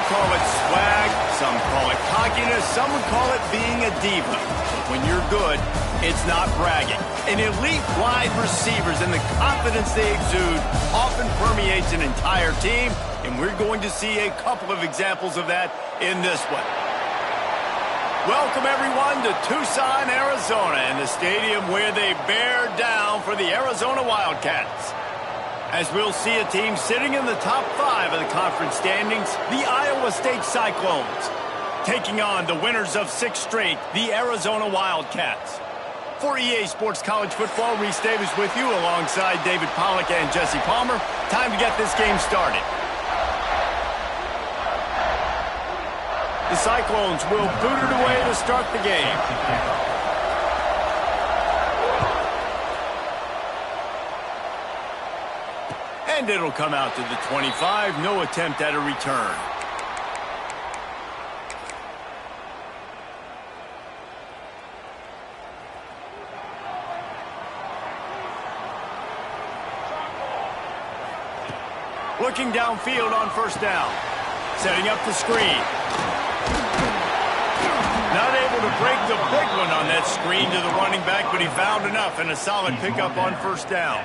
call it swag, some call it cockiness, some would call it being a diva. But when you're good, it's not bragging. An elite wide receivers and the confidence they exude often permeates an entire team, and we're going to see a couple of examples of that in this one. Welcome, everyone, to Tucson, Arizona, and the stadium where they bear down for the Arizona Wildcats. As we'll see a team sitting in the top 5 of the conference standings, the Iowa State Cyclones, taking on the winners of 6 straight, the Arizona Wildcats. For EA Sports College Football, Reese Davis with you alongside David Pollack and Jesse Palmer. Time to get this game started. The Cyclones will boot it away to start the game. And it'll come out to the 25. No attempt at a return. Looking downfield on first down. Setting up the screen. Not able to break the big one on that screen to the running back, but he found enough and a solid pickup on first down.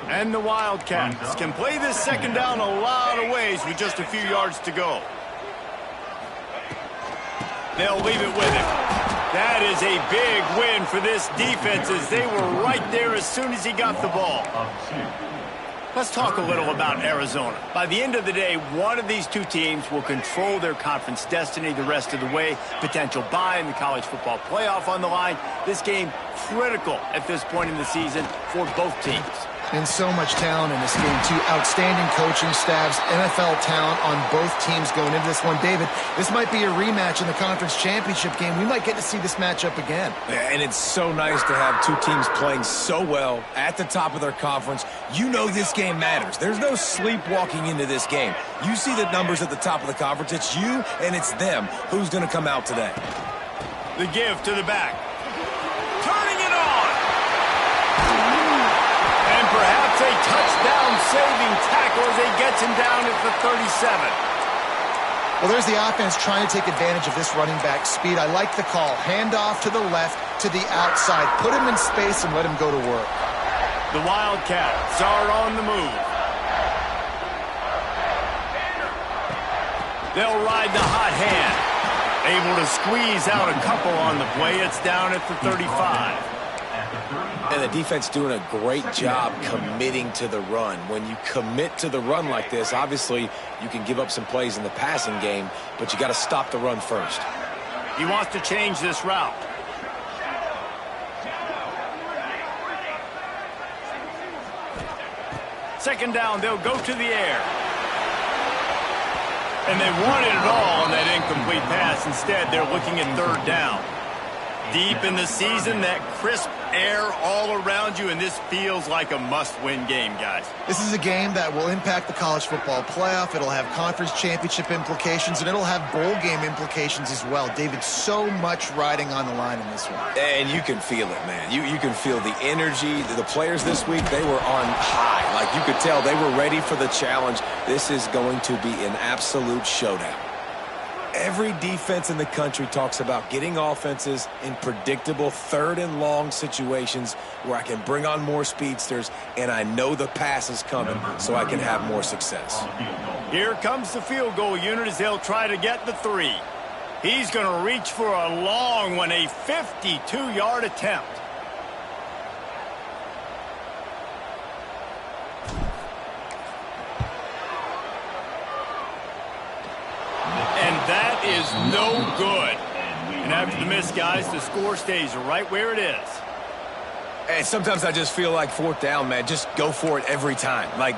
And the Wildcats can play this second down a lot of ways with just a few yards to go. They'll leave it with him. That is a big win for this defense as they were right there as soon as he got the ball. Let's talk a little about Arizona. By the end of the day, one of these two teams will control their conference destiny the rest of the way. Potential bye in the college football playoff on the line. This game critical at this point in the season for both teams. And so much talent in this game, too. Outstanding coaching staffs, NFL talent on both teams going into this one. David, this might be a rematch in the conference championship game. We might get to see this matchup again. And it's so nice to have two teams playing so well at the top of their conference. You know this game matters. There's no sleepwalking into this game. You see the numbers at the top of the conference. It's you and it's them. Who's going to come out today? The give to the back. Turning it on. And perhaps a touchdown-saving tackle as he gets him down at the 37. Well, there's the offense trying to take advantage of this running back speed. I like the call. Handoff to the left, to the outside. Put him in space and let him go to work. The Wildcats are on the move. They'll ride the hot hand. Able to squeeze out a couple on the play. It's down at the 35. And the defense doing a great job committing to the run. When you commit to the run like this, obviously you can give up some plays in the passing game, but you got to stop the run first. He wants to change this route. Second down, they'll go to the air. And they wanted it all on that incomplete pass. Instead, they're looking at third down. Deep in the season, that crisp air all around you, and this feels like a must-win game, guys. This is a game that will impact the college football playoff. It'll have conference championship implications, and it'll have bowl game implications as well. David, so much riding on the line in this one. And you can feel it, man. You can feel the energy. The players this week, they were on high. Like, you could tell they were ready for the challenge. This is going to be an absolute showdown. Every defense in the country talks about getting offenses in predictable third and long situations where I can bring on more speedsters and I know the pass is coming so I can have more success. Here comes the field goal unit as they'll try to get the 3. He's going to reach for a long one, a 52-yard attempt. That is no good. And after the miss, guys, the score stays right where it is. And sometimes I just feel like fourth down, man, just go for it every time. Like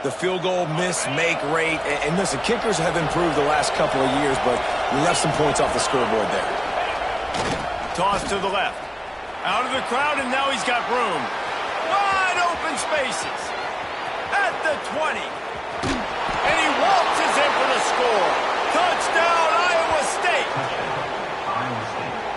the field goal miss, make rate. And listen, kickers have improved the last couple of years, but we left some points off the scoreboard there. Toss to the left. Out of the crowd, and now he's got room. Wide open spaces. At the 20. And he waltzes in for the score. Touchdown, Iowa State.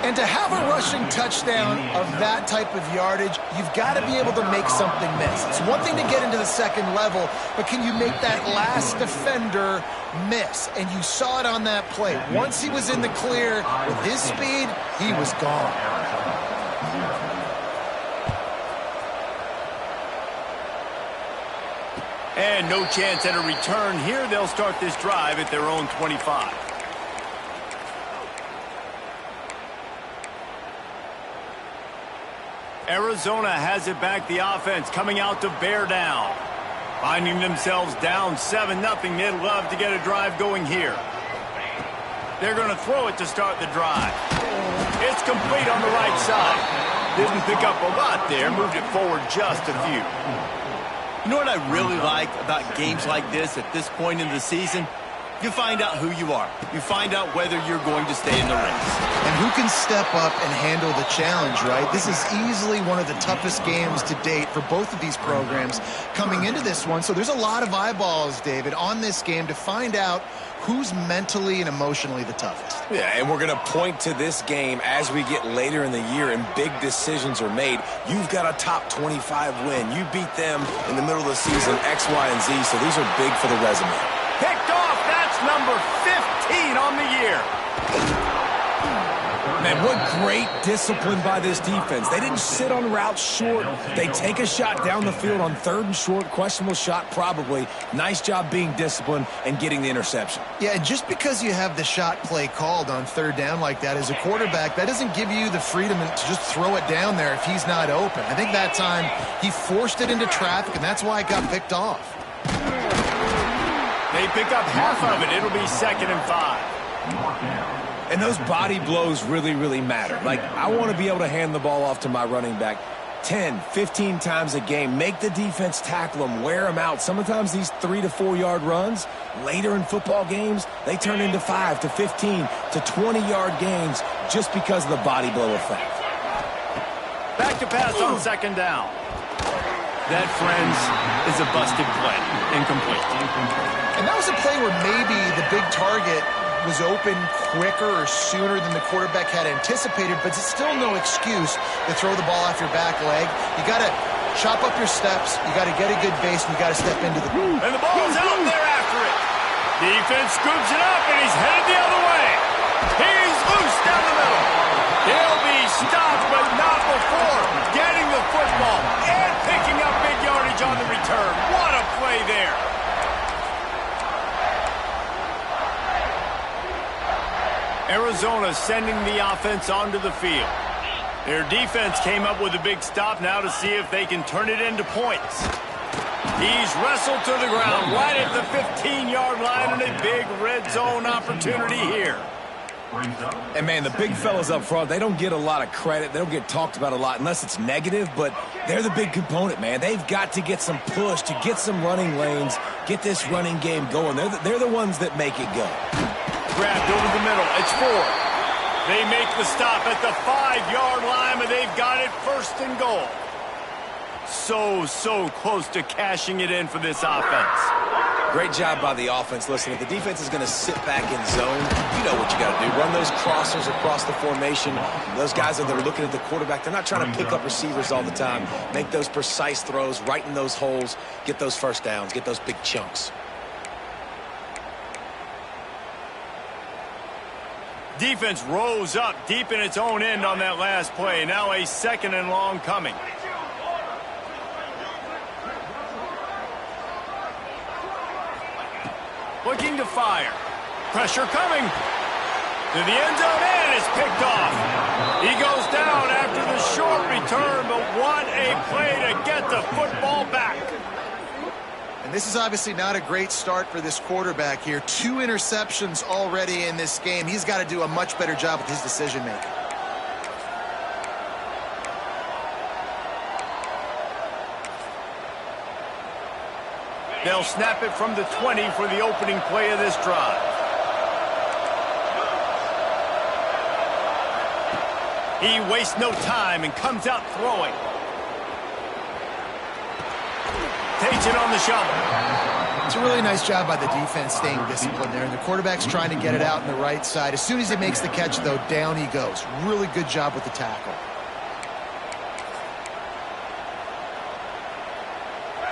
And And to have a rushing touchdown of that type of yardage, you've got to be able to make something miss. It's one thing to get into the second level, but can you make that last defender miss? And you saw it on that play. Once he was in the clear with his speed, he was gone. And no chance at a return here. They'll start this drive at their own 25. Arizona has it back. The offense coming out to bear down. Finding themselves down 7-0. They'd love to get a drive going here. They're going to throw it to start the drive. It's complete on the right side. Didn't pick up a lot there. Moved it forward just a few. You know what I really like about games like this at this point in the season? You find out who you are. You find out whether you're going to stay in the race. And who can step up and handle the challenge, right? This is easily one of the toughest games to date for both of these programs coming into this one. So there's a lot of eyeballs, David, on this game to find out who's mentally and emotionally the toughest. Yeah, and we're going to point to this game as we get later in the year and big decisions are made. You've got a top 25 win. You beat them in the middle of the season, X, Y, and Z, so these are big for the resume. Picked off. That's number 15 on the year. Man, what great discipline by this defense. They didn't sit on routes short. They take a shot down the field on 3rd and short. Questionable shot, probably. Nice job being disciplined and getting the interception. Yeah, and just because you have the shot play called on 3rd down like that as a quarterback, that doesn't give you the freedom to just throw it down there if he's not open. I think that time he forced it into traffic, and that's why it got picked off. They pick up half of it. It'll be 2nd and 5. And those body blows really, really matter. Like, I want to be able to hand the ball off to my running back 10, 15 times a game. Make the defense tackle them, wear them out. Sometimes these 3 to 4 yard runs, later in football games, they turn into 5 to 15 to 20 yard gains just because of the body blow effect. Back to pass on 2nd down. That, friends, is a busted play. Incomplete. And that was a play where maybe the big target was open quicker or sooner than the quarterback had anticipated, but it's still no excuse to throw the ball off your back leg. You got to chop up your steps, you got to get a good base, and you got to step into the... And the ball's out there after it. Defense scoops it up, and he's headed the other way. He's loose down the middle. He'll be stopped, but not before getting the football and picking up big yardage on the return. What a play there. Arizona sending the offense onto the field. Their defense came up with a big stop now to see if they can turn it into points. He's wrestled to the ground right at the 15-yard line and a big red zone opportunity here. And, man, the big fellas up front, they don't get a lot of credit. They don't get talked about a lot unless it's negative, but they're the big component, man. They've got to get some push, to get some running lanes, get this running game going. They're the ones that make it go. Grabbed over the middle. It's 4. They make the stop at the 5-yard line, and they've got it 1st and goal. So close to cashing it in for this offense. Great job by the offense. Listen, if the defense is going to sit back in zone, you know what you got to do. Run those crossers across the formation. Those guys that are looking at the quarterback, they're not trying to pick up receivers all the time. Make those precise throws, right in those holes, get those first downs, get those big chunks. Defense rose up deep in its own end on that last play. Now a 2nd and long coming. Looking to fire. Pressure coming. To the end zone and is picked off. He goes down after the short return, but what a play to get the football back. And this is obviously not a great start for this quarterback here. 2 interceptions already in this game. He's got to do a much better job with his decision-making. They'll snap it from the 20 for the opening play of this drive. He wastes no time and comes out throwing. Takes it on the shovel. It's a really nice job by the defense staying disciplined there, and the quarterback's trying to get it out in the right side. As soon as he makes the catch, though, down he goes. Really good job with the tackle.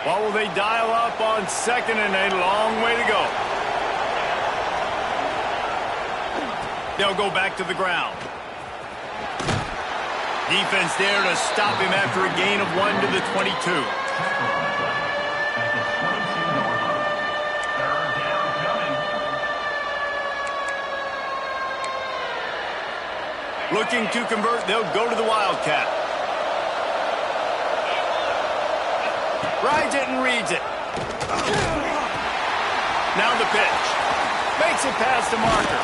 What will they dial up on second and a long way to go? They'll go back to the ground. Defense there to stop him after a gain of 1 to the 22. Looking to convert, they'll go to the Wildcat. Rides it and reads it. Now the pitch. Makes it past the marker.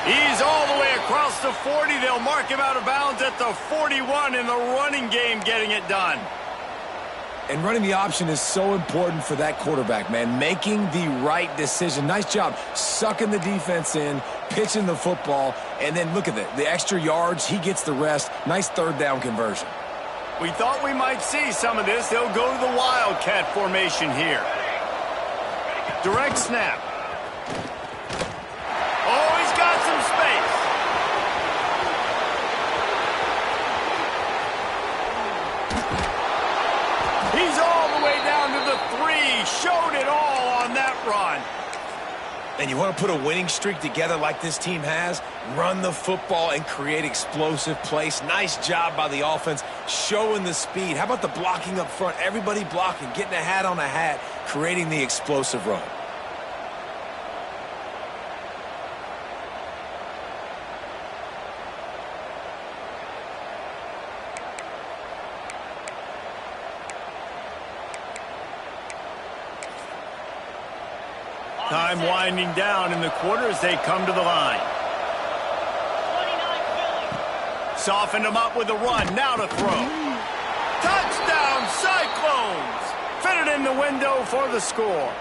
He's all the way across the 40. They'll mark him out of bounds at the 41 in the running game, getting it done. And running the option is so important for that quarterback, man. Making the right decision. Nice job sucking the defense in, pitching the football, and then look at the extra yards. He gets the rest. Nice third down conversion. We thought we might see some of this. They'll go to the Wildcat formation here. Direct snap. Oh, he's got some space. He's all the way down to the 3. Showed it all on that run. And you want to put a winning streak together like this team has, run the football and create explosive plays. Nice job by the offense, showing the speed. How about the blocking up front? Everybody blocking, getting a hat on a hat, creating the explosive run. Time winding down in the quarter as they come to the line. Softened them up with a run. Now to throw. Touchdown, Cyclones! Fitted in the window for the score.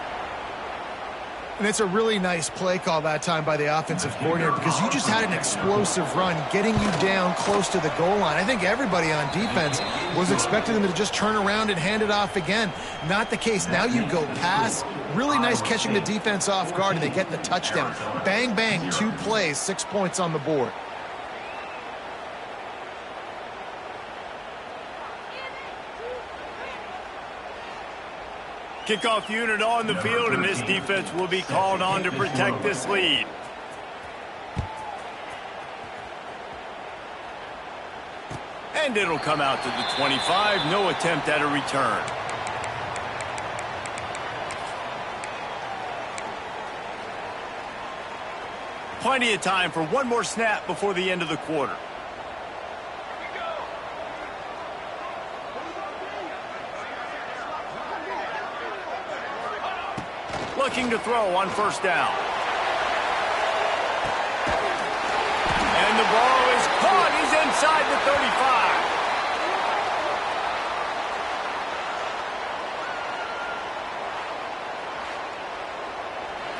And it's a really nice play call that time by the offensive coordinator because you just had an explosive run getting you down close to the goal line. I think everybody on defense was expecting them to just turn around and hand it off again. Not the case. Now you go pass. Really nice catching the defense off guard, and they get the touchdown. Bang, bang, 2 plays, 6 points on the board. Kickoff unit on the field, and this defense will be called on to protect this lead. And it'll come out to the 25. No attempt at a return. Plenty of time for one more snap before the end of the quarter. Looking to throw on first down. And the ball is caught. He's inside the 35.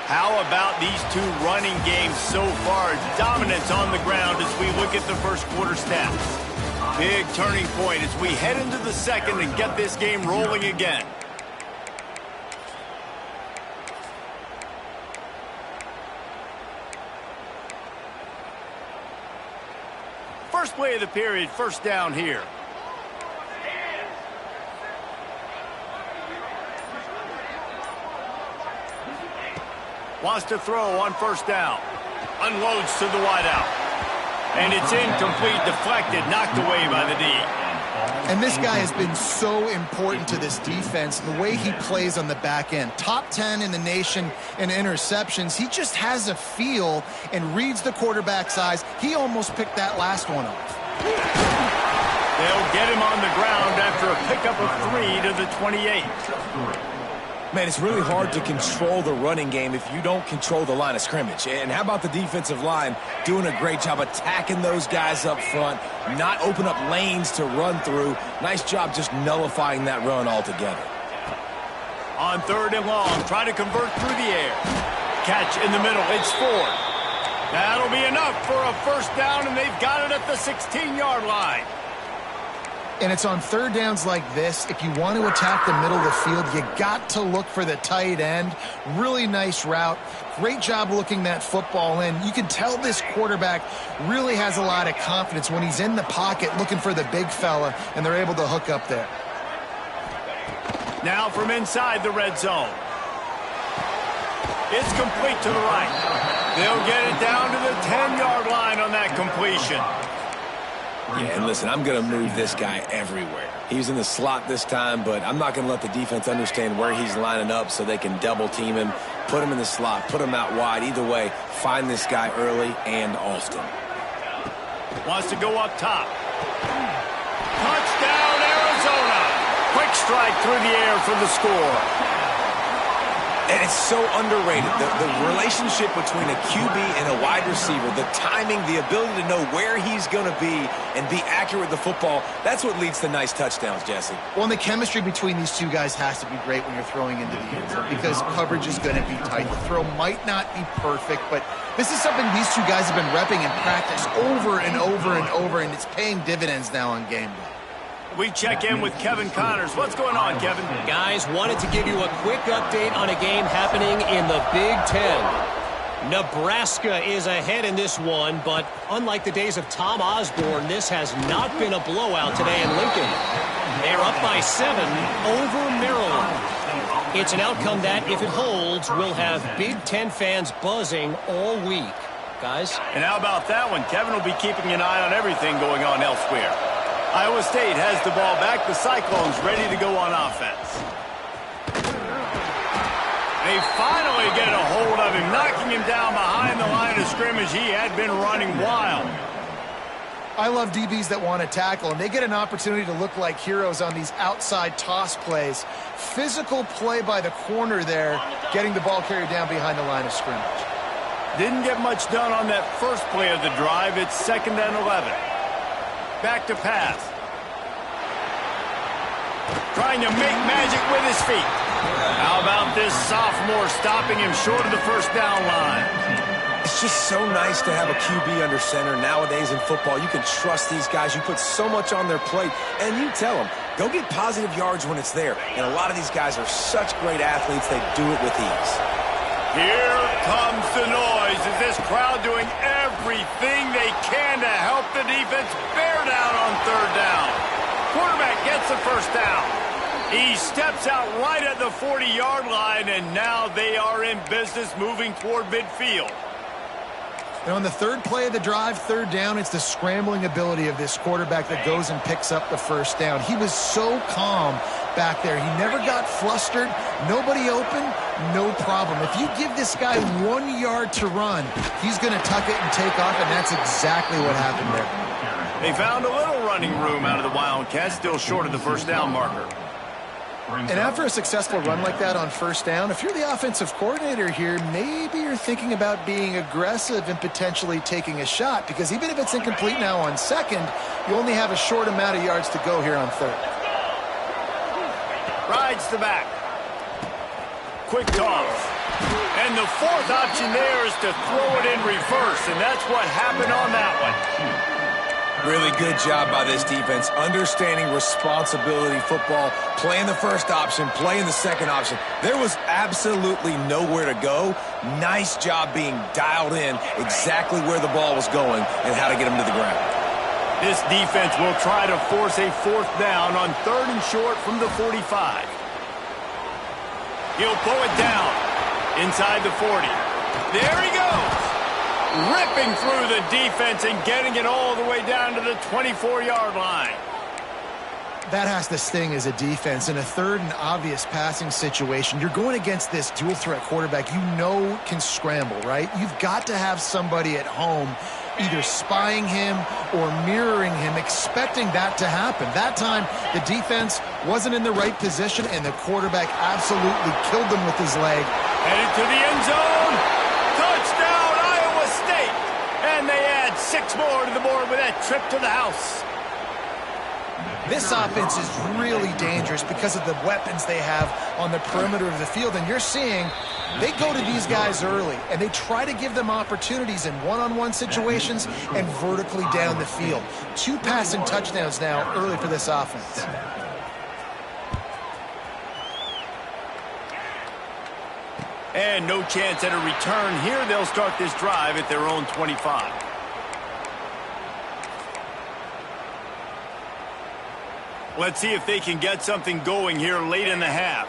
How about these 2 running games so far? Dominance on the ground as we look at the first quarter stats. Big turning point as we head into the second and get this game rolling again. First play of the period, first down here. Wants to throw on first down. Unloads to the wideout. And it's incomplete, deflected, knocked away by the D. And this guy has been so important to this defense, the way he plays on the back end. Top 10 in the nation in interceptions. He just has a feel and reads the quarterback's eyes. He almost picked that last one off. They'll get him on the ground after a pickup of 3 to the 28. Man, it's really hard to control the running game if you don't control the line of scrimmage. And how about the defensive line doing a great job attacking those guys up front, not open up lanes to run through. Nice job just nullifying that run altogether. On 3rd and long, try to convert through the air. Catch in the middle, it's Ford. That'll be enough for a first down, and they've got it at the 16-yard line. And it's on third downs like this. If you want to attack the middle of the field, you got to look for the tight end. Really nice route. Great job looking that football in. You can tell this quarterback really has a lot of confidence when he's in the pocket looking for the big fella, and they're able to hook up there. Now from inside the red zone. It's complete to the right. They'll get it down to the 10-yard line on that completion. Yeah, and listen, I'm going to move this guy everywhere. He's in the slot this time, but I'm not going to let the defense understand where he's lining up so they can double team him, put him in the slot, put him out wide. Either way, find this guy early and often. Wants to go up top. Touchdown, Arizona. Quick strike through the air for the score. And it's so underrated. The relationship between a QB and a wide receiver, the timing, the ability to know where he's going to be and be accurate with the football, that's what leads to nice touchdowns, Jesse. Well, and the chemistry between these two guys has to be great when you're throwing into the end zone because coverage is going to be tight. The throw might not be perfect, but this is something these two guys have been repping in practice over and over and over, and it's paying dividends now on game day. We check in with Kevin Connors. What's going on, Kevin? Guys, wanted to give you a quick update on a game happening in the Big Ten. Nebraska is ahead in this one, but unlike the days of Tom Osborne, this has not been a blowout today in Lincoln. They're up by 7 over Maryland. It's an outcome that, if it holds, will have Big Ten fans buzzing all week. Guys? And how about that one? Kevin will be keeping an eye on everything going on elsewhere. Iowa State has the ball back. The Cyclones ready to go on offense. They finally get a hold of him, knocking him down behind the line of scrimmage. He had been running wild. I love DBs that want to tackle, and they get an opportunity to look like heroes on these outside toss plays. Physical play by the corner there, getting the ball carried down behind the line of scrimmage. Didn't get much done on that first play of the drive. It's 2nd and 11. Back to pass. Trying to make magic with his feet. How about this sophomore stopping him short of the first down line? It's just so nice to have a QB under center. Nowadays in football, you can trust these guys. You put so much on their plate, and you tell them, go get positive yards when it's there. And a lot of these guys are such great athletes, they do it with ease. Here comes the noise. Is this crowd doing everything they can to help the defense bear down on 3rd down? Quarterback gets the first down. He steps out right at the 40-yard line, and now they are in business moving toward midfield. And on the third play of the drive, 3rd down, it's the scrambling ability of this quarterback that goes and picks up the first down. He was so calm back there. He never got flustered. Nobody open, no problem. If you give this guy 1 yard to run, he's going to tuck it and take off, and that's exactly what happened there. They found a little running room out of the Wildcats, still short of the first down marker. And after a successful run like that on 1st down, if you're the offensive coordinator here, maybe you're thinking about being aggressive and potentially taking a shot, because even if it's incomplete now on 2nd, you only have a short amount of yards to go here on 3rd. Rides the back. Quick toss. And the 4th option there is to throw it in reverse, and that's what happened on that one. Really good job by this defense, understanding responsibility football, playing the first option, playing the second option. There was absolutely nowhere to go. Nice job being dialed in exactly where the ball was going and how to get him to the ground. This defense will try to force a 4th down on 3rd and short from the 45. He'll pull it down inside the 40. There he goes. Ripping through the defense and getting it all the way down to the 24-yard line. That has to sting as a defense. In a 3rd and obvious passing situation, you're going against this dual-threat quarterback you know can scramble, right? You've got to have somebody at home either spying him or mirroring him, expecting that to happen. That time, the defense wasn't in the right position, and the quarterback absolutely killed them with his leg. Headed to the end zone. Touchdown! And they add 6 more to the board with that trip to the house. This offense is really dangerous because of the weapons they have on the perimeter of the field. And you're seeing they go to these guys early, and they try to give them opportunities in one-on-one situations and vertically down the field. 2 passing touchdowns now early for this offense. And no chance at a return here. They'll start this drive at their own 25. Let's see if they can get something going here late in the half.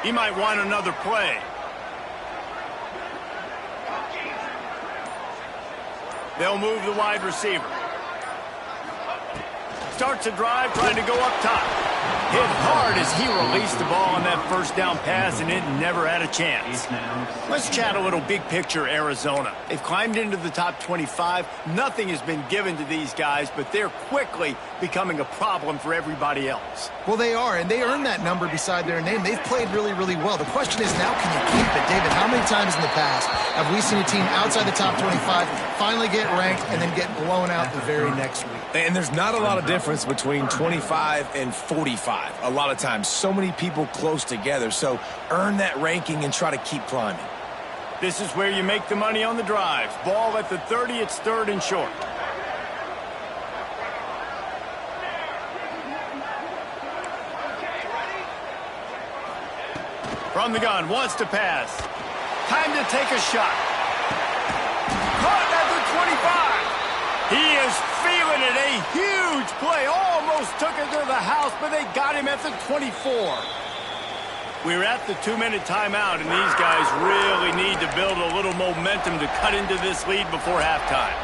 He might want another play. They'll move the wide receiver. Starts a drive trying to go up top. Hit hard as he released the ball on that first down pass, and it never had a chance. Let's chat a little big picture Arizona. They've climbed into the top 25. Nothing has been given to these guys, but they're quickly becoming a problem for everybody else. Well, they are, and they earned that number beside their name. They've played really, really well. The question is, now can you keep it? David, how many times in the past have we seen a team outside the top 25 finally get ranked and then get blown out the very next week? And there's not a lot of difference between 25 and 45. A lot of times, so many people close together. So earn that ranking and try to keep climbing. This is where you make the money on the drives. Ball at the 30, it's 3rd and short. From the gun, wants to pass. Time to take a shot. Caught at the 25. He is feeling it. A huge play. Almost took it to the house, but they got him at the 24. We're at the 2-minute timeout, and these guys really need to build a little momentum to cut into this lead before halftime.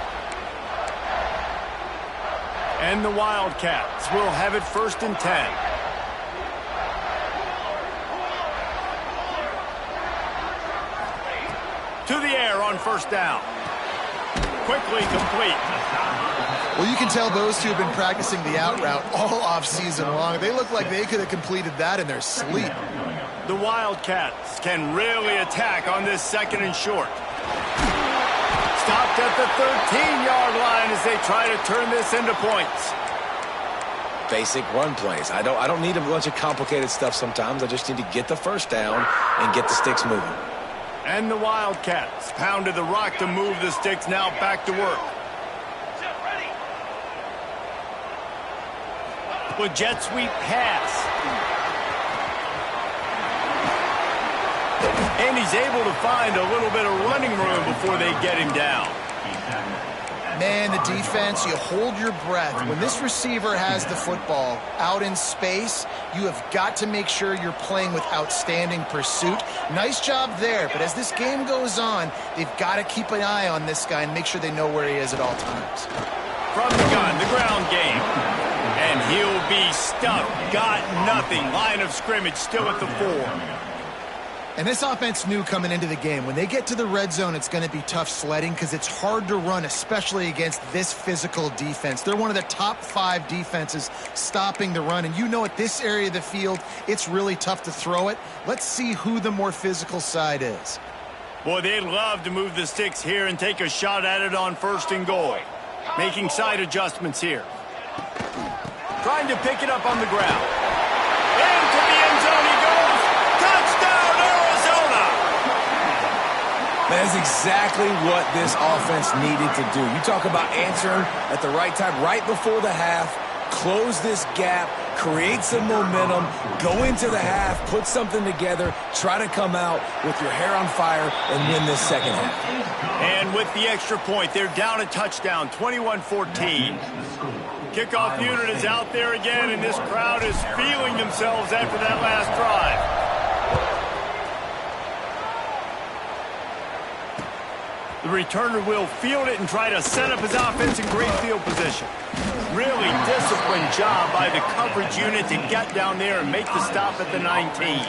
And the Wildcats will have it 1st and 10. To the air on 1st down. Quickly complete. Well, you can tell those two have been practicing the out route all off-season long. They look like they could have completed that in their sleep. The Wildcats can really attack on this 2nd and short. Stopped at the 13-yard line as they try to turn this into points. Basic run plays. I don't need a bunch of complicated stuff sometimes. I just need to get the 1st down and get the sticks moving. And the Wildcats pounded the rock to move the sticks. Now back to work. With jet sweep pass. And he's able to find a little bit of running room before they get him down. Man, the defense, you hold your breath. When this receiver has the football out in space, you have got to make sure you're playing with outstanding pursuit. Nice job there, but as this game goes on, they've got to keep an eye on this guy and make sure they know where he is at all times. From the gun, the ground game. And he'll be stuffed. Got nothing. Line of scrimmage still at the 4. And this offense knew coming into the game, when they get to the red zone, it's going to be tough sledding because it's hard to run, especially against this physical defense. They're one of the top 5 defenses stopping the run. And you know at this area of the field, it's really tough to throw it. Let's see who the more physical side is. Boy, they'd love to move the sticks here and take a shot at it on 1st and goal. Making side adjustments here. Trying to pick it up on the ground. Into the end zone he goes. Touchdown, Arizona! That is exactly what this offense needed to do. You talk about answering at the right time, right before the half, close this gap, create some momentum, go into the half, put something together, try to come out with your hair on fire and win this 2nd half. And with the extra point, they're down a touchdown, 21-14. Kickoff unit is out there again, and this crowd is feeling themselves after that last drive. The returner will field it and try to set up his offense in great field position. Really disciplined job by the coverage unit to get down there and make the stop at the 19.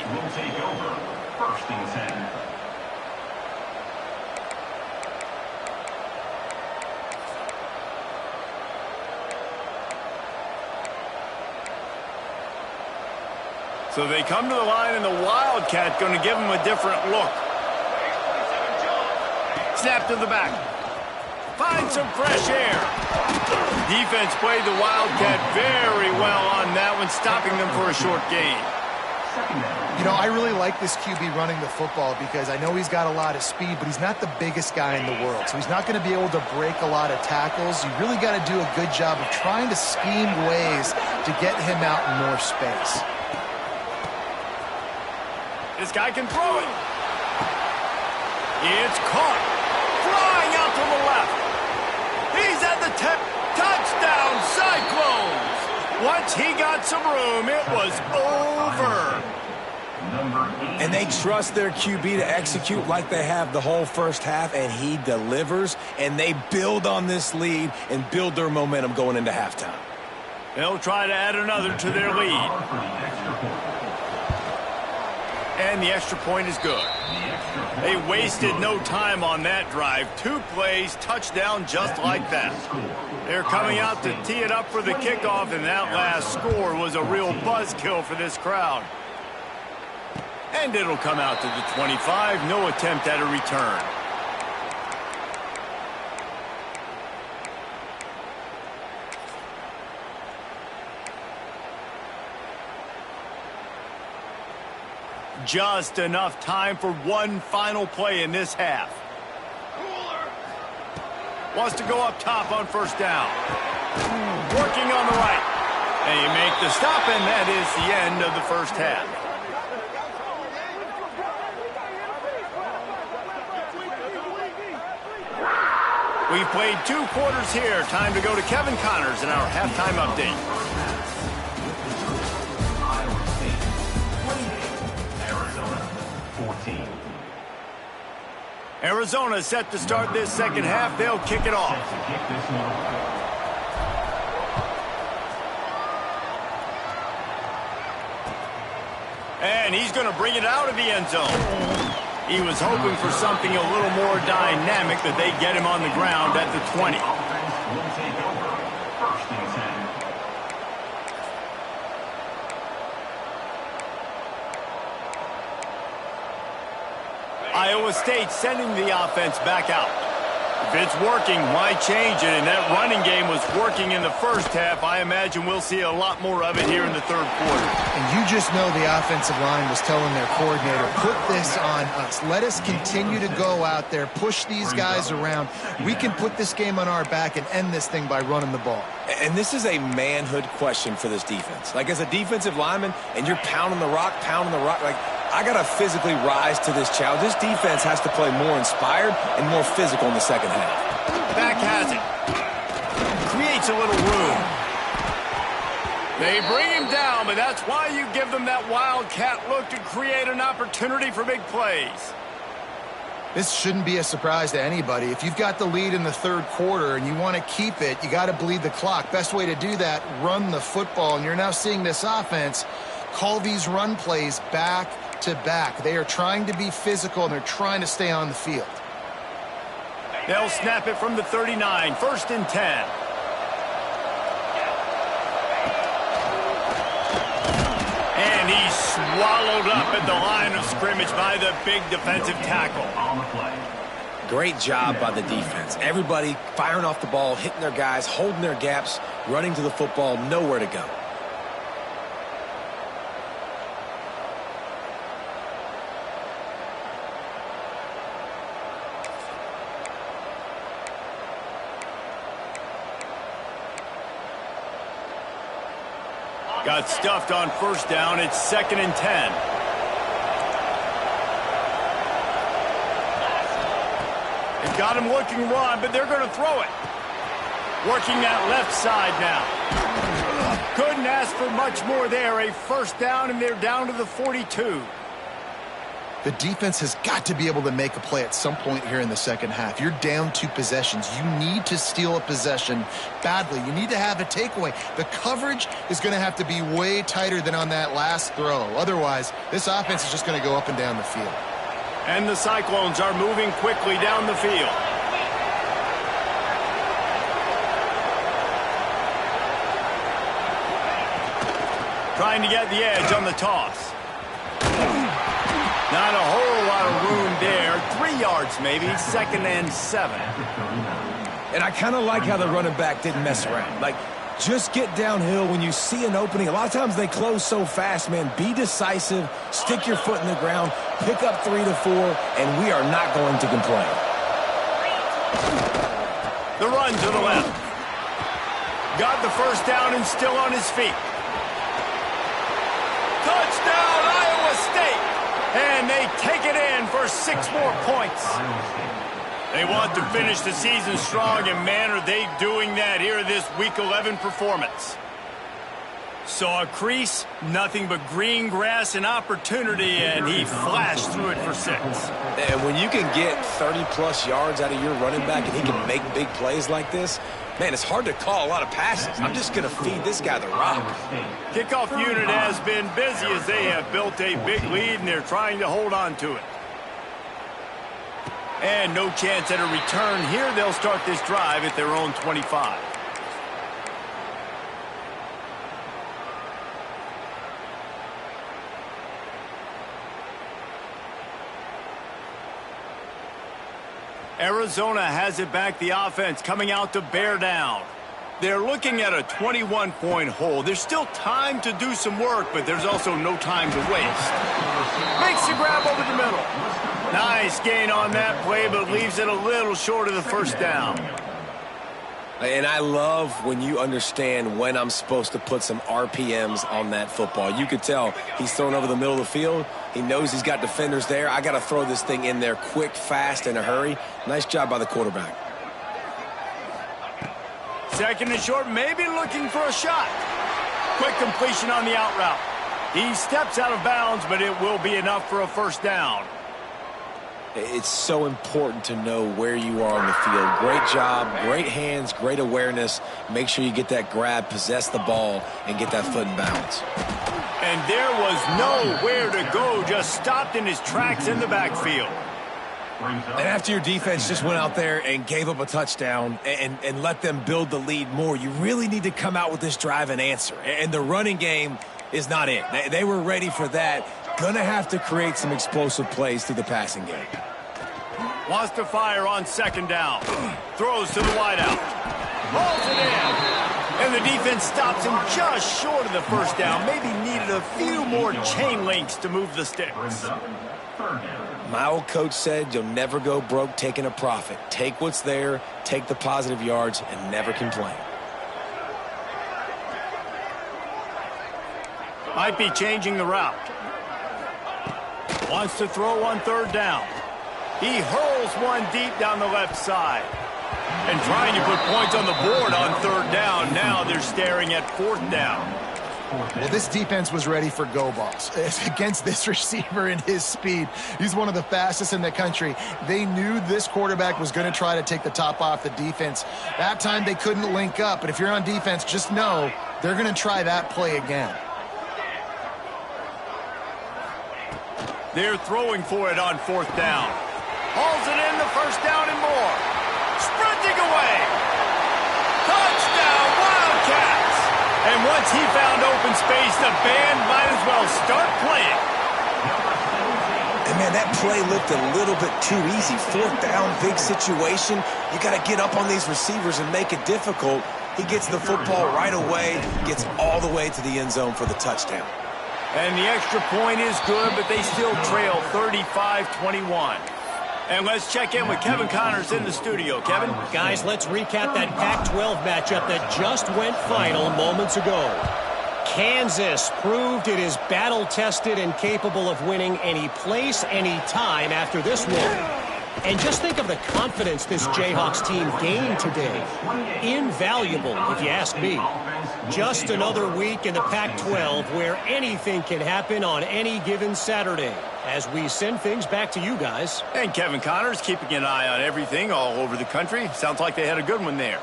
So they come to the line, and the Wildcat going to give them a different look. Snap to the back. find some fresh air. Defense played the Wildcat very well on that one, stopping them for a short gain. You know, I really like this QB running the football because I know he's got a lot of speed, but he's not the biggest guy in the world. So he's not going to be able to break a lot of tackles. You really got to do a good job of trying to scheme ways to get him out in more space. This guy can throw it. It's caught. Flying out to the left. He's at the 10. Touchdown, Cyclones. Once he got some room, it was over. And they trust their QB to execute like they have the whole first half, and he delivers, and they build on this lead and build their momentum going into halftime. They'll try to add another to their lead. And the extra point is good. They wasted no time on that drive. 2 plays, touchdown just like that. They're coming out to tee it up for the kickoff, and that last score was a real buzzkill for this crowd. And it'll come out to the 25. No attempt at a return. Just enough time for one final play in this half. Wants to go up top on first down. Working on the right. They make the stop, and that is the end of the first half. We've played 2 quarters here. Time to go to Kevin Connors in our halftime update. Arizona set to start this second half. They'll kick it off. And he's going to bring it out of the end zone. He was hoping for something a little more dynamic, that they get him on the ground at the 20. Iowa State sending the offense back out. If it's working, why change it? And that running game was working in the first half. I imagine we'll see a lot more of it here in the third quarter. And you just know the offensive line was telling their coordinator, put this on us. Let us continue to go out there, push these guys around. We can put this game on our back and end this thing by running the ball. And this is a manhood question for this defense. Like, as a defensive lineman, and you're pounding the rock, like, I got to physically rise to this challenge. This defense has to play more inspired and more physical in the second half. Back has it. Creates a little room. They bring him down, but that's why you give them that wildcat look, to create an opportunity for big plays. This shouldn't be a surprise to anybody. If you've got the lead in the third quarter and you want to keep it, you got to bleed the clock. Best way to do that, run the football. And you're now seeing this offense call these run plays back to back. They are trying to be physical, and they're trying to stay on the field. They'll snap it from the 39, 1st and 10. And he's swallowed up at the line of scrimmage by the big defensive tackle. Great job by the defense. Everybody firing off the ball, hitting their guys, holding their gaps, running to the football, nowhere to go. Got stuffed on first down. It's 2nd and 10. They've got him looking run, but they're going to throw it. Working that left side now. Couldn't ask for much more there. A first down, and they're down to the 42. The defense has got to be able to make a play at some point here in the second half. You're down 2 possessions. You need to steal a possession badly. You need to have a takeaway. The coverage is going to have to be way tighter than on that last throw. Otherwise, this offense is just going to go up and down the field. And the Cyclones are moving quickly down the field. Trying to get the edge on the toss. Not a whole lot of room there. 3 yards maybe. 2nd and 7. And I kind of like how the running back didn't mess around. Like, just get downhill when you see an opening. A lot of times they close so fast, man. Be decisive, stick your foot in the ground, pick up 3 to 4, and we are not going to complain. The run to the left. Got the first down and still on his feet. Touchdown, Iowa State! And they take it in for 6 more points. They want to finish the season strong, and man, are they doing that here in this Week 11 performance. Saw a crease, nothing but green grass and opportunity, and he flashed through it for 6. And when you can get 30-plus yards out of your running back and he can make big plays like this, man, it's hard to call a lot of passes. I'm just going to feed this guy the rock. Kickoff unit has been busy as they have built a big lead, and they're trying to hold on to it. And no chance at a return here. They'll start this drive at their own 25. Arizona has it back, the offense coming out to bear down. They're looking at a 21-point hole. There's still time to do some work, but there's also no time to waste. Makes the grab over the middle. Nice gain on that play, but leaves it a little short of the first down. And I love when you understand when I'm supposed to put some RPMs on that football. You could tell he's thrown over the middle of the field. He knows he's got defenders there. I got to throw this thing in there quick, fast, in a hurry. Nice job by the quarterback. Second and short, maybe looking for a shot. Quick completion on the out route. He steps out of bounds, but it will be enough for a first down. It's so important to know where you are on the field. Great job, great hands, great awareness. Make sure you get that grab, possess the ball, and get that foot in bounds. And there was nowhere to go, just stopped in his tracks in the backfield. And after your defense just went out there and gave up a touchdown and let them build the lead more, you really need to come out with this drive and answer. And the running game is not it. They were ready for that. Gonna have to create some explosive plays through the passing game. Wants to fire on second down. Throws to the wideout. Hauls it in. And the defense stops him just short of the first down. Maybe needed a few more chain links to move the sticks. My old coach said you'll never go broke taking a profit. Take what's there, take the positive yards, and never complain. Might be changing the route. Wants to throw on third down. He hurls one deep down the left side. And trying to put points on the board on third down. Now they're staring at fourth down. Well, this defense was ready for go balls. Against this receiver and his speed, he's one of the fastest in the country. They knew this quarterback was going to try to take the top off the defense. That time they couldn't link up, but if you're on defense, just know they're going to try that play again. They're throwing for it on fourth down. Hauls it in, the first down and more. Sprinting away. Touchdown, Wildcats. And once he found open space, the band might as well start playing. And, man, that play looked a little bit too easy. Fourth down, big situation. You got to get up on these receivers and make it difficult. He gets the football right away, gets all the way to the end zone for the touchdown. And the extra point is good, but they still trail 35-21. And let's check in with Kevin Connors in the studio. Kevin? Guys, let's recap that Pac-12 matchup that just went final moments ago. Kansas proved it is battle-tested and capable of winning any place, any time after this one. And just think of the confidence this Jayhawks team gained today. Invaluable, if you ask me. Just another week in the Pac-12 where anything can happen on any given Saturday. As we send things back to you guys. And Kevin Connors keeping an eye on everything all over the country. Sounds like they had a good one there.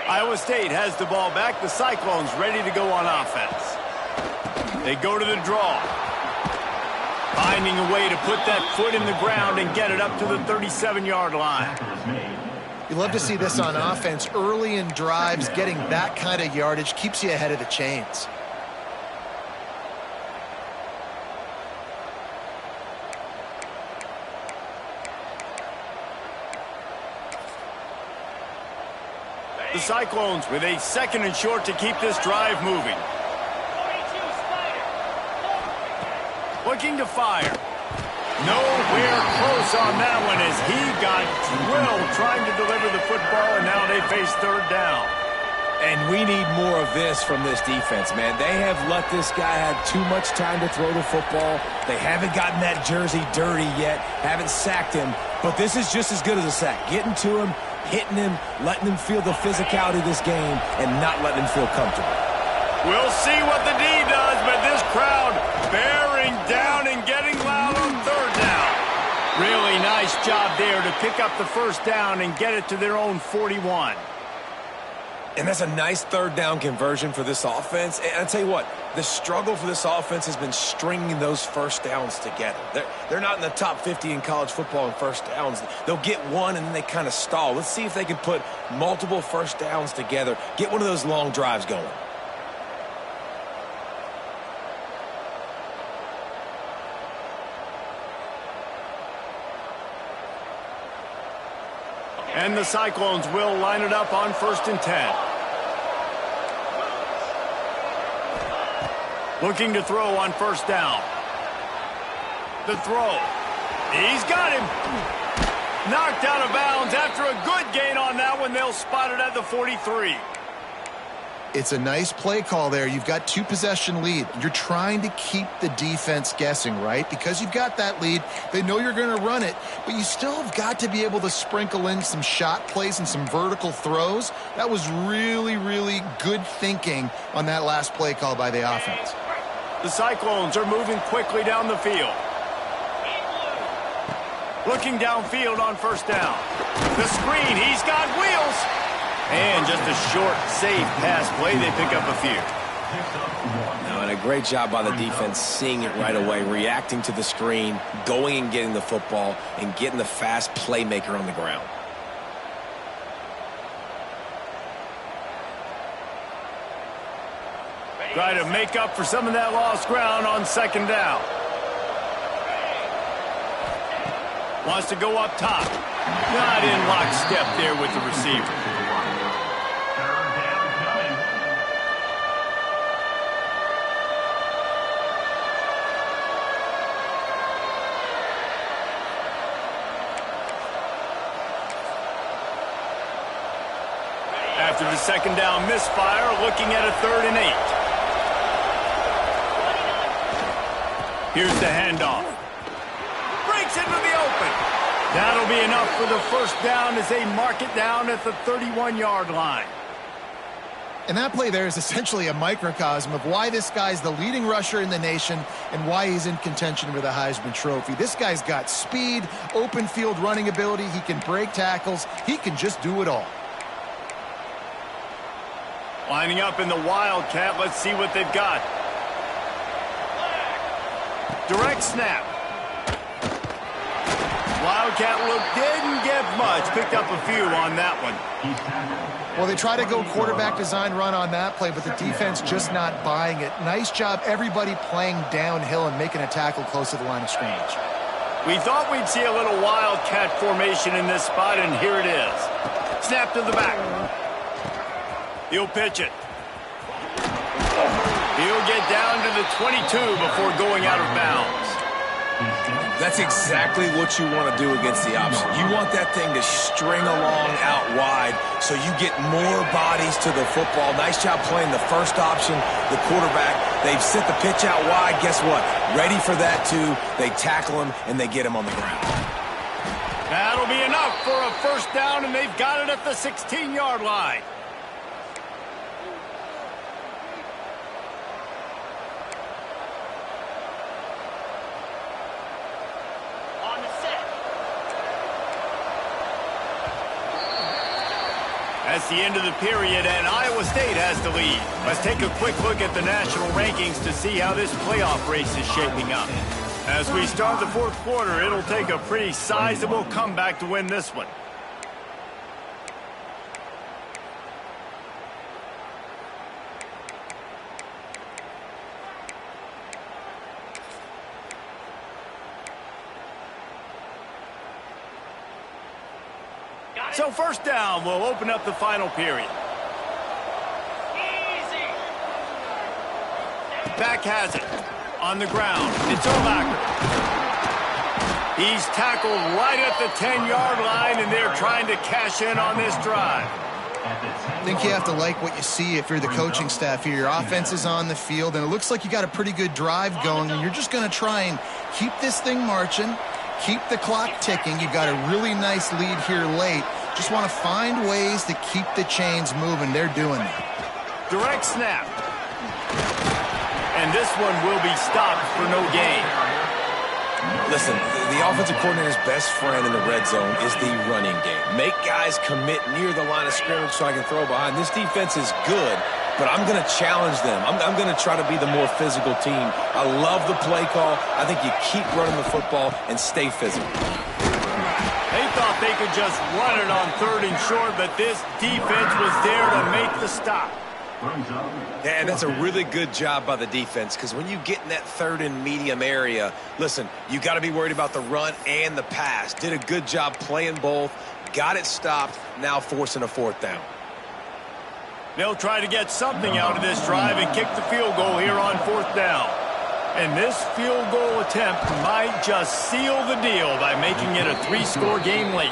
Iowa State has the ball back. The Cyclones ready to go on offense. They go to the draw. Finding a way to put that foot in the ground and get it up to the 37-yard line. You love to see this on offense. Early in drives, getting that kind of yardage keeps you ahead of the chains. The Cyclones with a 2nd and short to keep this drive moving. Looking to fire. Nowhere close on that one as he got drilled trying to deliver the football, and now they face 3rd down. And we need more of this from this defense, man. They have let this guy have too much time to throw the football. They haven't gotten that jersey dirty yet, haven't sacked him. But this is just as good as a sack. Getting to him, hitting him, letting him feel the physicality of this game, and not letting him feel comfortable. We'll see what the D does, but this crowd bearing down and getting loud on 3rd down. Really nice job there to pick up the 1st down and get it to their own 41. And that's a nice 3rd down conversion for this offense. And I'll tell you what, the struggle for this offense has been stringing those 1st downs together. They're not in the top 50 in college football in 1st downs. They'll get one and then they kind of stall. Let's see if they can put multiple 1st downs together, get one of those long drives going. And the Cyclones will line it up on 1st and 10. Looking to throw on 1st down. The throw. He's got him. Knocked out of bounds after a good gain on that one. They'll spot it at the 43. It's a nice play call there. You've got 2-possession lead. You're trying to keep the defense guessing, right? Because you've got that lead, they know you're going to run it, but you still have got to be able to sprinkle in some shot plays and some vertical throws. That was really, really good thinking on that last play call by the offense. The Cyclones are moving quickly down the field. Looking downfield on 1st down. The screen, he's got wheels. And just a short, safe pass play. They pick up a few. Now, and a great job by the defense seeing it right away, reacting to the screen, going and getting the football, and getting the fast playmaker on the ground. Try to make up for some of that lost ground on 2nd down. Wants to go up top. Not in lockstep there with the receiver. After the 2nd down misfire, looking at a 3rd and 8. Here's the handoff. Breaks into the open. That'll be enough for the 1st down as they mark it down at the 31-yard line. And that play there is essentially a microcosm of why this guy's the leading rusher in the nation and why he's in contention for the Heisman Trophy. This guy's got speed, open field running ability. He can break tackles. He can just do it all. Lining up in the Wildcat. Let's see what they've got. Direct snap. Wildcat look didn't get much. Picked up a few on that one. Well, they try to go quarterback design run on that play, but the defense just not buying it. Nice job, everybody playing downhill and making a tackle close to the line of scrimmage. We thought we'd see a little Wildcat formation in this spot, and here it is. Snap to the back. He'll pitch it. He'll get down to the 22 before going out of bounds. That's exactly what you want to do against the option. You want that thing to string along out wide so you get more bodies to the football. Nice job playing the first option, the quarterback. They've set the pitch out wide. Guess what? Ready for that too. They tackle him and they get him on the ground. That'll be enough for a 1st down, and they've got it at the 16-yard line. That's the end of the period, and Iowa State has the lead. Let's take a quick look at the national rankings to see how this playoff race is shaping up. As we start the 4th quarter, it'll take a pretty sizable comeback to win this one. So 1st down will open up the final period. back has it. On the ground, it's Urlacher. He's tackled right at the 10-yard line, and they're trying to cash in on this drive. I think you have to like what you see if you're the coaching staff here. Your offense is on the field, and it looks like you got a pretty good drive going, and you're just going to try and keep this thing marching, keep the clock ticking. You've got a really nice lead here late. Just want to find ways to keep the chains moving. They're doing that. Direct snap. And this one will be stopped for no gain. Listen, the offensive coordinator's best friend in the red zone is the running game. Make guys commit near the line of scrimmage so I can throw behind. This defense is good, but I'm going to challenge them. I'm going to try to be the more physical team. I love the play call. I think you keep running the football and stay physical. They thought they could just run it on 3rd and short, but this defense was there to make the stop. Yeah, and that's a really good job by the defense, because when you get in that 3rd and medium area, listen, you got to be worried about the run and the pass. Did a good job playing both, got it stopped, now forcing a 4th down. They'll try to get something out of this drive and kick the field goal here on 4th down. And this field goal attempt might just seal the deal by making it a 3-score game late.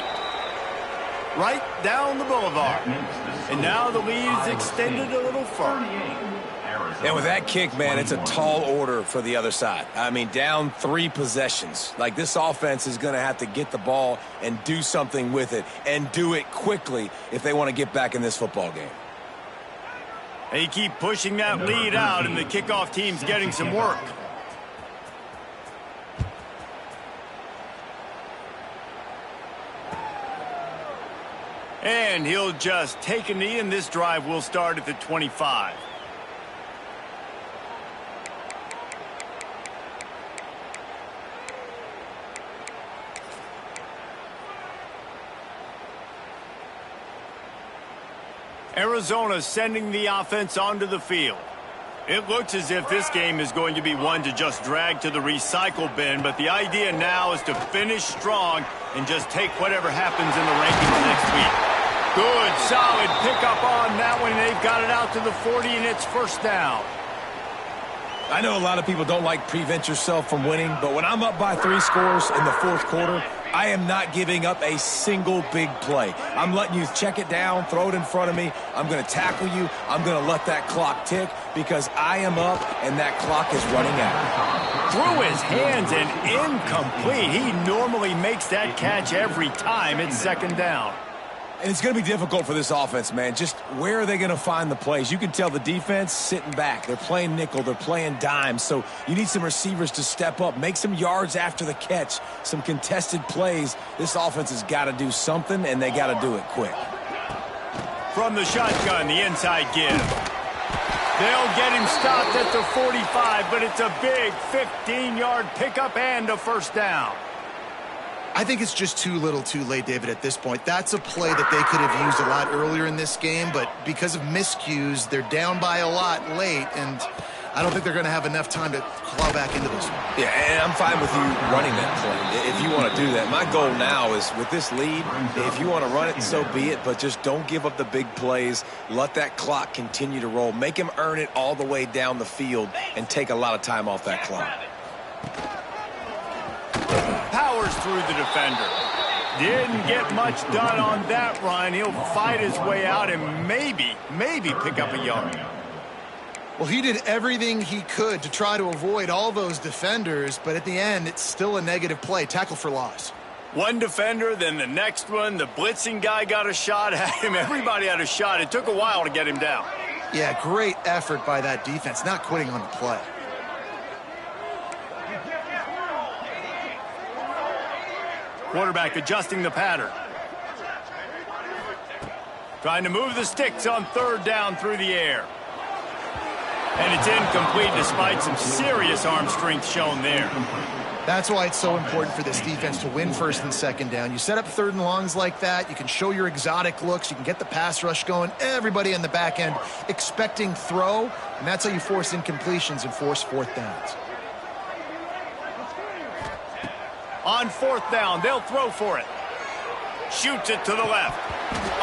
Right down the boulevard. And now the lead is extended a little further. And with that kick, man, it's a tall order for the other side. I mean, down 3 possessions. Like, this offense is going to have to get the ball and do something with it, and do it quickly if they want to get back in this football game. They keep pushing that lead out, and the kickoff team's getting some work. And he'll just take a knee, and this drive will start at the 25. Arizona sending the offense onto the field. It looks as if this game is going to be one to just drag to the recycle bin, but the idea now is to finish strong and just take whatever happens in the rankings next week. Good, solid pickup on that one. They've got it out to the 40, and it's 1st down. I know a lot of people don't like prevent yourself from winning, but when I'm up by 3 scores in the 4th quarter, I am not giving up a single big play. I'm letting you check it down, throw it in front of me. I'm going to tackle you. I'm going to let that clock tick because I am up and that clock is running out. Through his hands and incomplete. He normally makes that catch every time. It's 2nd down. And it's going to be difficult for this offense, man. Just where are they going to find the plays? You can tell the defense sitting back. They're playing nickel. They're playing dime. So you need some receivers to step up, make some yards after the catch, some contested plays. This offense has got to do something, and they got to do it quick. From the shotgun, the inside give. They'll get him stopped at the 45, but it's a big 15-yard pickup and a 1st down. I think it's just too little too late, David, at this point. That's a play that they could have used a lot earlier in this game, but because of miscues, they're down by a lot late, and I don't think they're going to have enough time to claw back into this one. Yeah, and I'm fine with you running that play if you want to do that. My goal now is with this lead, if you want to run it, so be it, but just don't give up the big plays. Let that clock continue to roll. Make him earn it all the way down the field and take a lot of time off that clock. Powers through the defender. Didn't get much done on that run. He'll fight his way out and maybe pick up a yard. Well, he did everything he could to try to avoid all those defenders, but at the end, it's still a negative play. Tackle for loss. One defender, then the next one. The blitzing guy got a shot at him. Everybody had a shot. It took a while to get him down. Yeah, great effort by that defense, not quitting on the play. Quarterback adjusting the pattern. Trying to move the sticks on 3rd down through the air. And it's incomplete despite some serious arm strength shown there. That's why it's so important for this defense to win 1st and 2nd down. You set up 3rd and longs like that, you can show your exotic looks, you can get the pass rush going, everybody in the back end expecting throw, and that's how you force incompletions and force 4th downs. On 4th down, they'll throw for it. Shoots it to the left.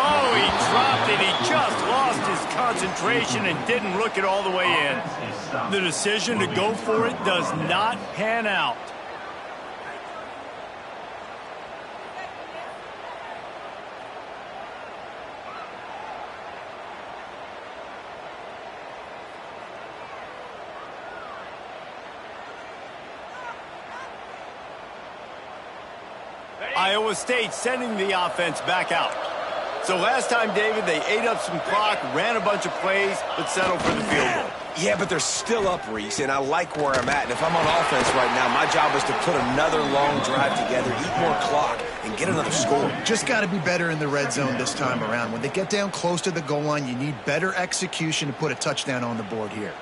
Oh, he dropped it. He just lost his concentration and didn't look it all the way in. The decision to go for it does not pan out. Iowa State sending the offense back out. So last time, David, they ate up some clock, ran a bunch of plays, but settled for the field goal. Yeah, but they're still up, Reese, and I like where I'm at. And if I'm on offense right now, my job is to put another long drive together, eat more clock, and get another score. Just got to be better in the red zone this time around. When they get down close to the goal line, you need better execution to put a touchdown on the board here.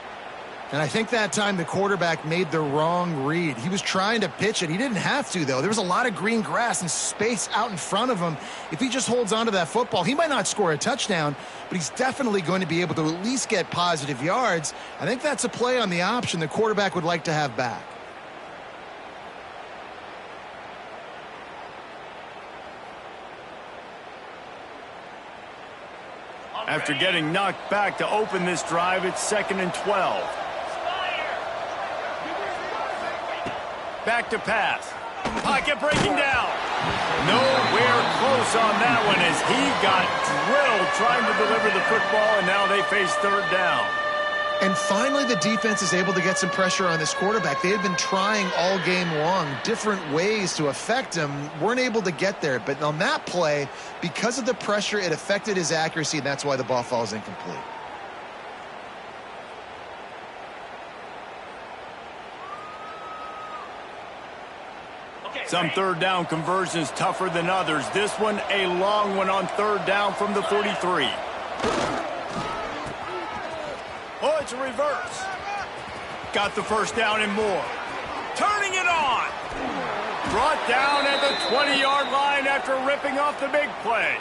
And I think that time the quarterback made the wrong read. He was trying to pitch it. He didn't have to, though. There was a lot of green grass and space out in front of him. If he just holds on to that football, he might not score a touchdown, but he's definitely going to be able to at least get positive yards. I think that's a play on the option the quarterback would like to have back. After getting knocked back to open this drive, it's 2nd and 12. Back to pass. Pocket breaking down. Nowhere close on that one as he got drilled trying to deliver the football, and now they face 3rd down. And finally, the defense is able to get some pressure on this quarterback. They had been trying all game long different ways to affect him, weren't able to get there. But on that play, because of the pressure, it affected his accuracy, and that's why the ball falls incomplete. Some 3rd down conversions tougher than others. This one, a long one on 3rd down from the 43. Oh, it's a reverse. Got the 1st down and more. Turning it on. Brought down at the 20-yard line after ripping off the big play.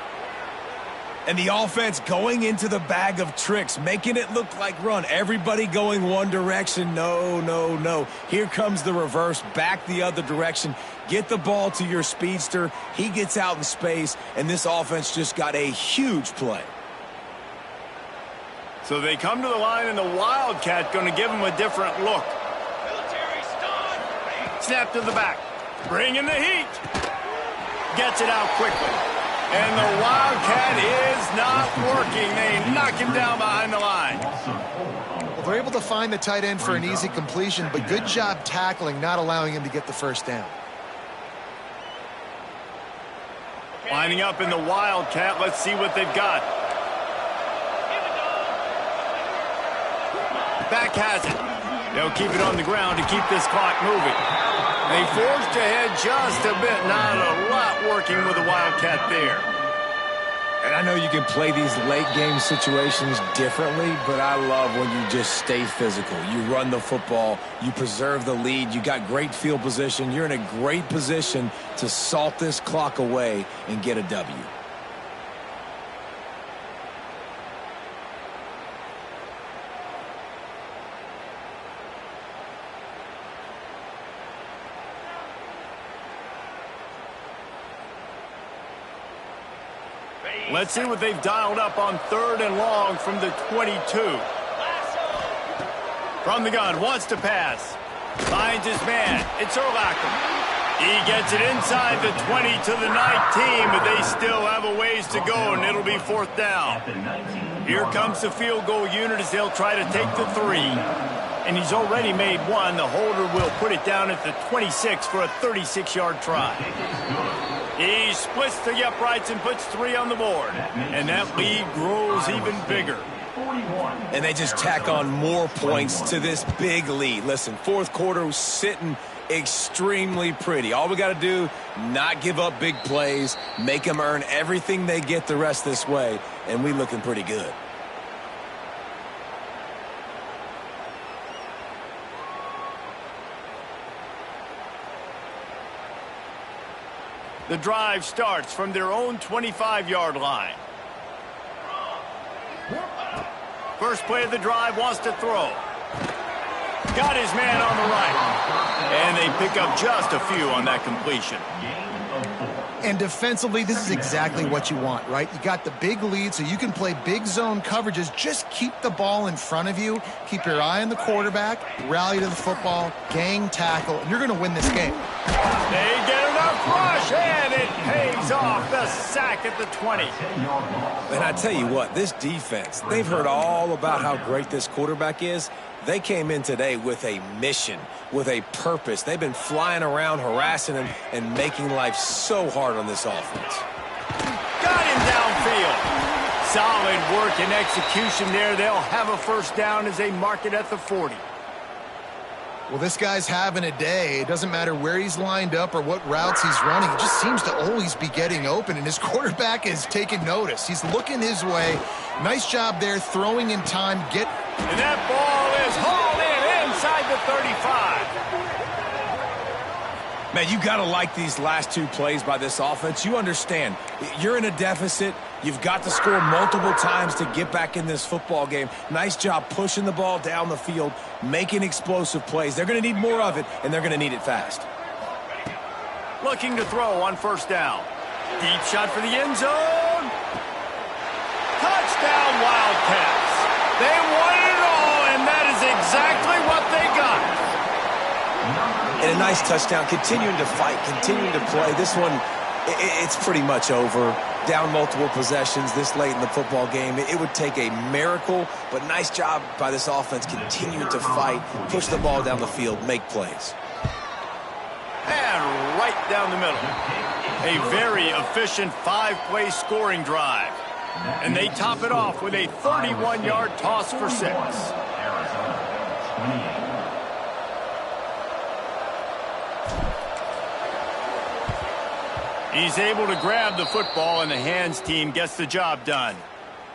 And the offense going into the bag of tricks, making it look like run. Everybody going one direction. No, no, no. Here comes the reverse, back the other direction. Get the ball to your speedster. He gets out in space, and this offense just got a huge play. So they come to the line, and the Wildcat going to give him a different look. Snap to the back. Bring in the heat. Gets it out quickly. And the Wildcat is not working. They knock him down behind the line. Well, they're able to find the tight end for an easy completion, but good job tackling, not allowing him to get the 1st down. Lining up in the Wildcat. Let's see what they've got. Back has it. They'll keep it on the ground to keep this clock moving. They forged ahead just a bit. Not a lot working with the Wildcat there. And I know you can play these late game situations differently, but I love when you just stay physical. You run the football, you preserve the lead, you got great field position. You're in a great position to salt this clock away and get a W. Let's see what they've dialed up on 3rd and long from the 22. From the gun, wants to pass. Finds his man. It's Urlacher. He gets it inside the 20 to the 19, but they still have a ways to go, and it'll be 4th down. Here comes the field goal unit as they'll try to take the 3. And he's already made one. The holder will put it down at the 26 for a 36-yard try. He splits the uprights and puts 3 on the board. And that lead grows even bigger. And they just tack on more points to this big lead. Listen, 4th quarter was sitting extremely pretty. All we got to do, not give up big plays, make them earn everything they get the rest this way, and we looking pretty good. The drive starts from their own 25-yard line. First play of the drive, wants to throw. Got his man on the right. And they pick up just a few on that completion. And defensively, this is exactly what you want, right? You got the big lead, so you can play big zone coverages. Just keep the ball in front of you. Keep your eye on the quarterback. Rally to the football. Gang tackle. And you're going to win this game. They get enough rush, and it pays off. The sack at the 20. And I tell you what, this defense, they've heard all about how great this quarterback is. They came in today with a mission, with a purpose. They've been flying around, harassing him, and making life so hard on this offense. Got him downfield. Solid work and execution there. They'll have a first down as they mark it at the 40. Well, this guy's having a day. It doesn't matter where he's lined up or what routes he's running. He just seems to always be getting open, and his quarterback is taking notice. He's looking his way. Nice job there, throwing in time. And that ball is hauled in inside the 35. Man, you got to like these last two plays by this offense. You understand, you're in a deficit. You've got to score multiple times to get back in this football game. Nice job pushing the ball down the field, making explosive plays. They're going to need more of it, and they're going to need it fast. Looking to throw on first down. Deep shot for the end zone. Touchdown, Wildcats. They won it all, and that is exactly what they got. And a nice touchdown, continuing to fight, continuing to play. This one, it's pretty much over. Down multiple possessions this late in the football game. It would take a miracle, but nice job by this offense continuing to fight, push the ball down the field, make plays. And right down the middle. A very efficient 5-play scoring drive. And they top it off with a 31-yard toss for 6. He's able to grab the football, and the hands team gets the job done.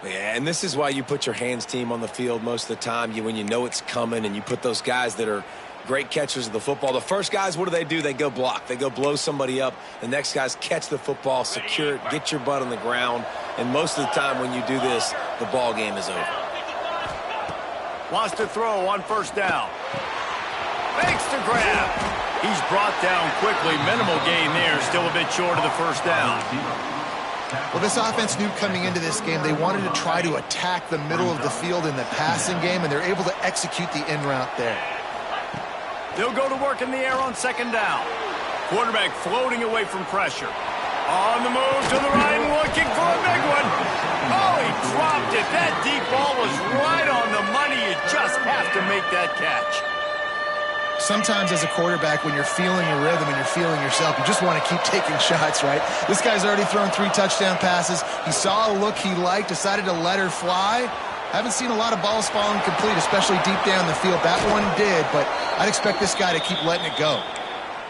Yeah, and this is why you put your hands team on the field most of the time. When you know it's coming, and you put those guys that are great catchers of the football. The first guys, what do? They go block. They go blow somebody up. The next guys catch the football, secure it, get your butt on the ground. And most of the time when you do this, the ball game is over. Wants to throw on first down. Fakes to grab. He's brought down quickly. Minimal gain there. Still a bit short of the first down. Well, this offense knew coming into this game they wanted to try to attack the middle of the field in the passing game, and they're able to execute the in route there. They'll go to work in the air on second down. Quarterback floating away from pressure. On the move to the right, looking for a big one. Oh, he dropped it. That deep ball was right on the money. You just have to make that catch. Sometimes as a quarterback, when you're feeling your rhythm and you're feeling yourself, you just want to keep taking shots, right? This guy's already thrown 3 touchdown passes. He saw a look he liked, decided to let her fly. Haven't seen a lot of balls falling complete, especially deep down the field. That one did, but I'd expect this guy to keep letting it go.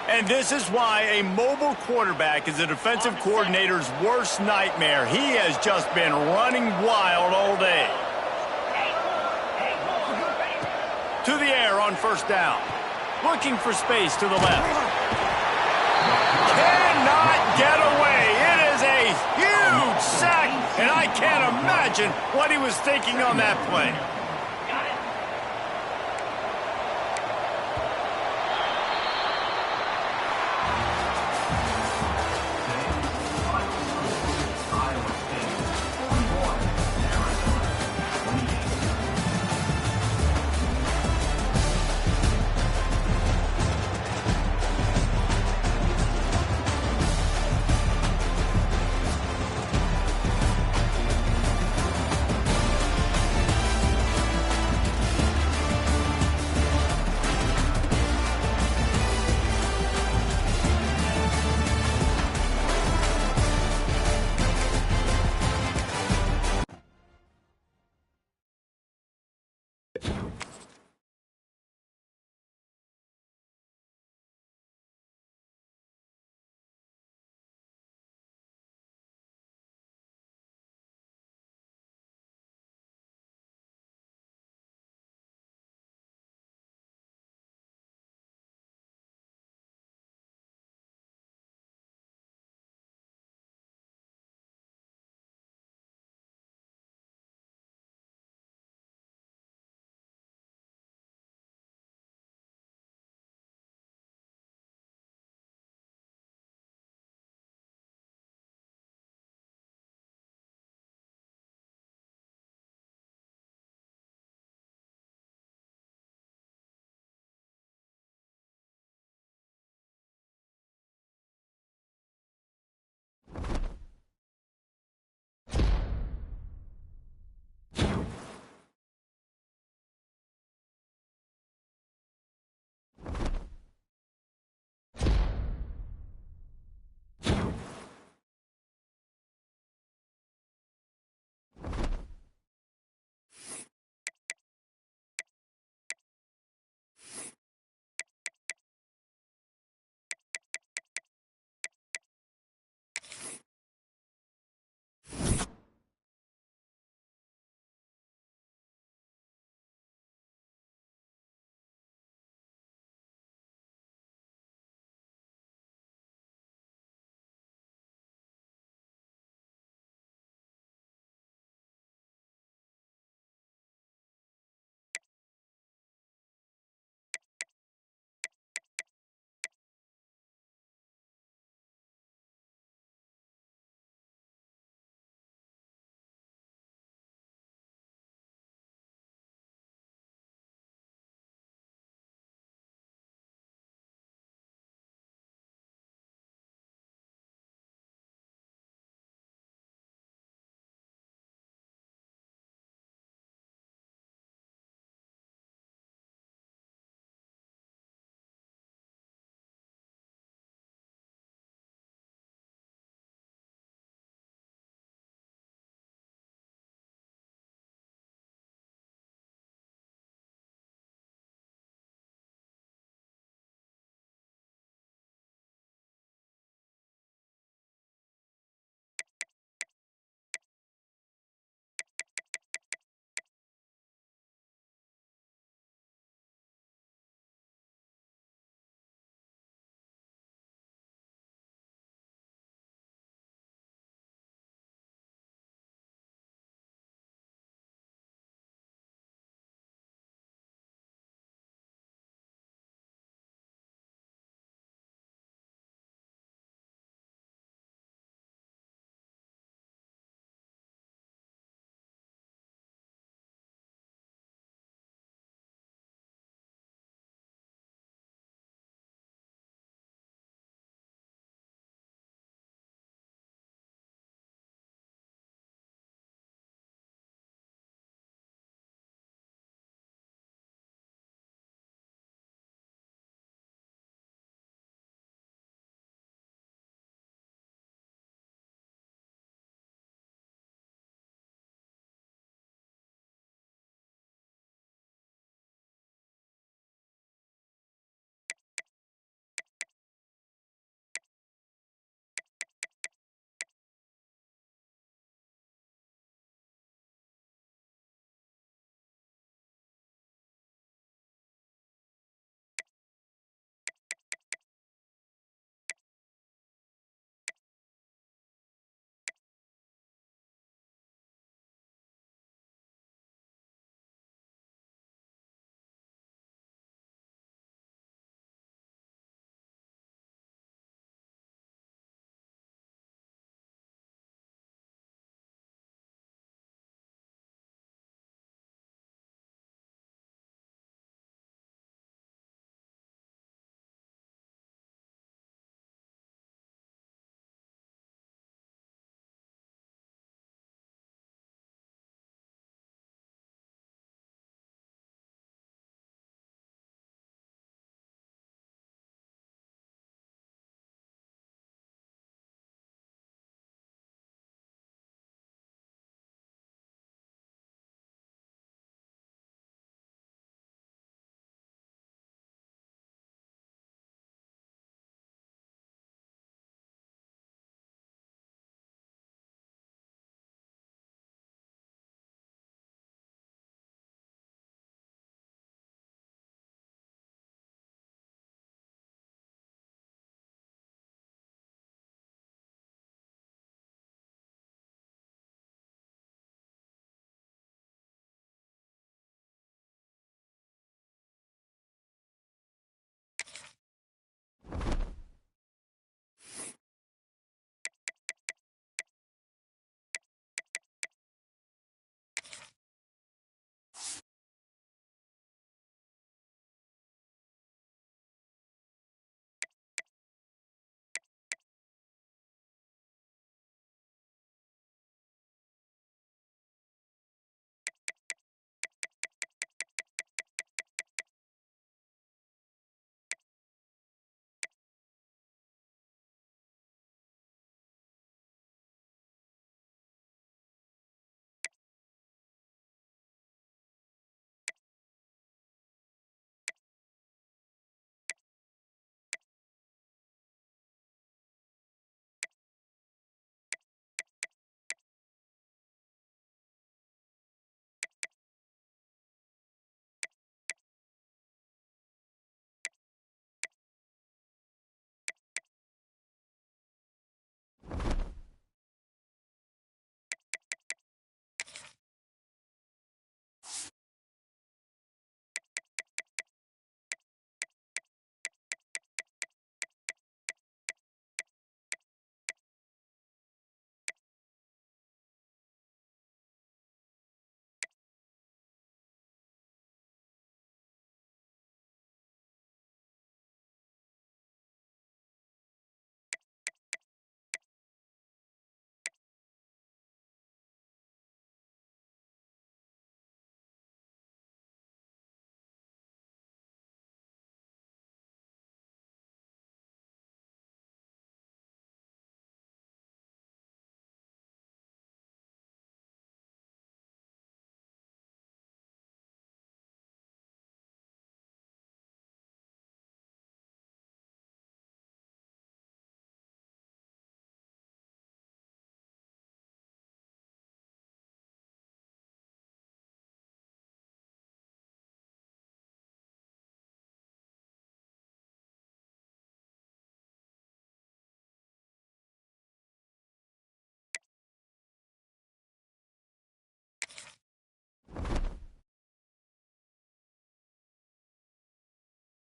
And this is why a mobile quarterback is a defensive coordinator's worst nightmare. He has just been running wild all day. To the air on first down. Looking for space to the left. Cannot get away. It is a huge sack, and I can't imagine what he was thinking on that play.